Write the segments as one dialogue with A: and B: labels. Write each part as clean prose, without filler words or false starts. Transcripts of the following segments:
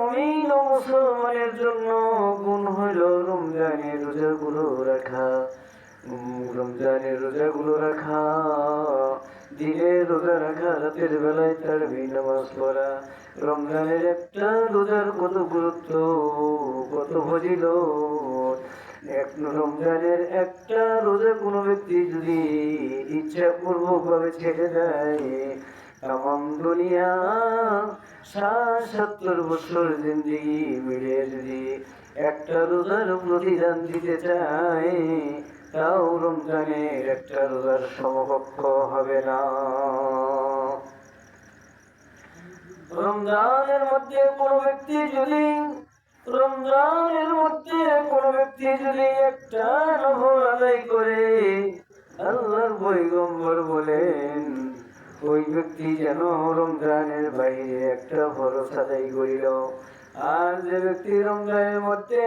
A: মুমিন ও মুসলমানের জন্য গুণ হইল রমজানের রোজাগুলো রাখা। রমজানের রোজাগুলো রাখা, দিনে রোজা রাখা, রাতের বেলায় তারাবি নামাজ পড়া। রমজানের একটা রোজার কত গুরুত্ব, কত ফজিলত। রমজানের একটা রোজা কোনো ব্যক্তি যদি ইচ্ছাপূর্বক ভাবে ছেড়ে দেয়, তাম দুনিয়া 60-70 বছর জিন্দেগি মিলে যদি একটা রোজার প্রতিদান দিতে চায়, তাও রমজানের একটা রোজার সমকক্ষ হবে না। রমজানের মধ্যে কোনো ব্যক্তি যদি একটা নফল আদায় করে, আল্লাহর পয়গম্বর বলেন ওই ব্যক্তি যেন রমজানের বাইরে একটা ফরজ আদায় করিল। আর যে ব্যক্তি রমজানের মধ্যে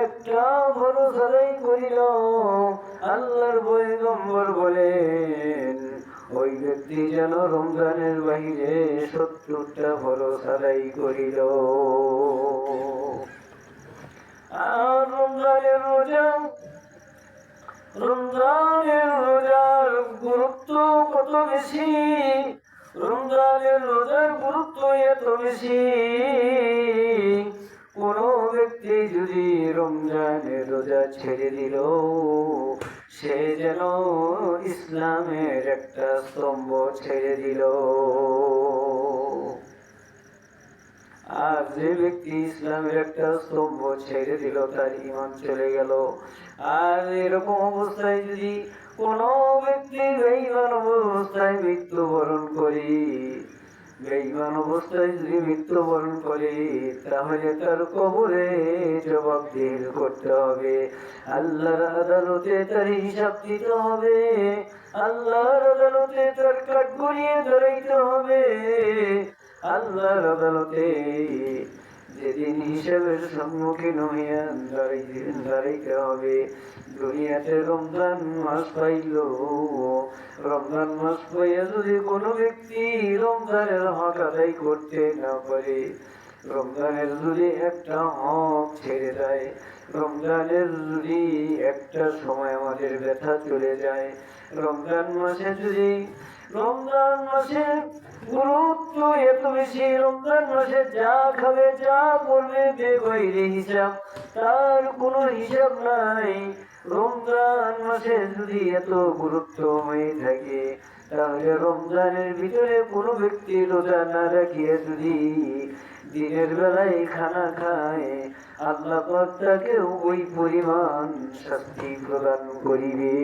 A: একটা ফরজ আদায় করিল, আল্লাহর পয়গম্বর বলেন ওই ব্যক্তি যেন রমজানের বাইরে 70টা ফরজ আদায় করিল। আর রমজানের রোজার গুরুত্ব কত বেশি, রমজানের রোজার গুরুত্ব এত বেশি, কোন ব্যক্তি যদি রমজানের রোজা ছেড়ে দিল, সে যেন ইসলামের একটা স্তম্ভ ছেড়ে দিল। আর যে ব্যক্তি ইসলামের একটা স্তম্ভ ছেড়ে দিল, তার ঈমান চলে গেল। আর এরকম অবস্থায় যদি কোন ব্যক্তি বেঈমান অবস্থায় মৃত্যুবরণ করে, তাহলে তার কবরে জবাবদিহি করতে হবে। আল্লাহর আদালতে তার হিসাব দিতে হবে। আল্লাহর আদালতে তার কাঠ গড়িয়ে দাঁড়াইতে হবে। আল্লাহর আদালতে যেদিন হিসাবের সম্মুখীন হইয়া দাঁড়াইতে হবে। দুনিয়াতে রমজান মাস পাইল, রমজান মাস পাইয়া যদি কোনো ব্যক্তি রমজানের হক আদায় করতে না পারে, রমজানের যদি একটা হক ছেড়ে দেয়, রমজানের যদি একটা সময় আমাদের ব্যথা চলে যায়, রমজান মাসে গুরুত্ব এত বেশি, রমজান মাসে যা খাবে যা পড়বে বেগৈরে হিসাব, তার কোনো হিসাব নাই। রমজান মাসে যদি এত গুরুত্ব হয়ে থাকে, তাহলে রমজানের ভিতরে কোনো ব্যক্তি রোজা না রাখিয়ে যদি দিনের বেলায় খানা খায়, আল্লাহ পাক তাকে ওই পরিমাণ শাস্তি প্রদান করিবে।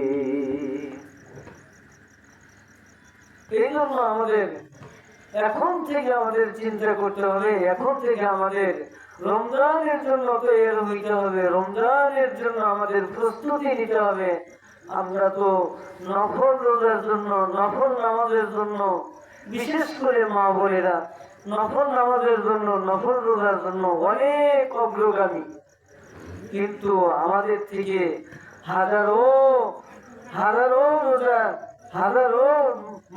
A: এই জন্য আমাদের এখন থেকে আমাদের চিন্তা করতে হবে, এখন থেকে আমাদের রমজানের জন্য তৈরি হইতে হবে, রমজানের জন্য আমাদের প্রস্তুতি নিতে হবে। আমরা তো নফল রোজার জন্য, নফল নামাজের জন্য, বিশেষ করে মা বোনেরা নফল নামাজের জন্য, নফল রোজার জন্য অনেক অগ্রগামী, কিন্তু আমাদের থেকে হাজারো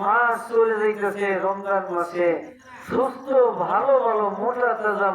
A: মাস চলে যাইতেছে রমজান মাসে। সুস্থ ভালো মোটা তাজা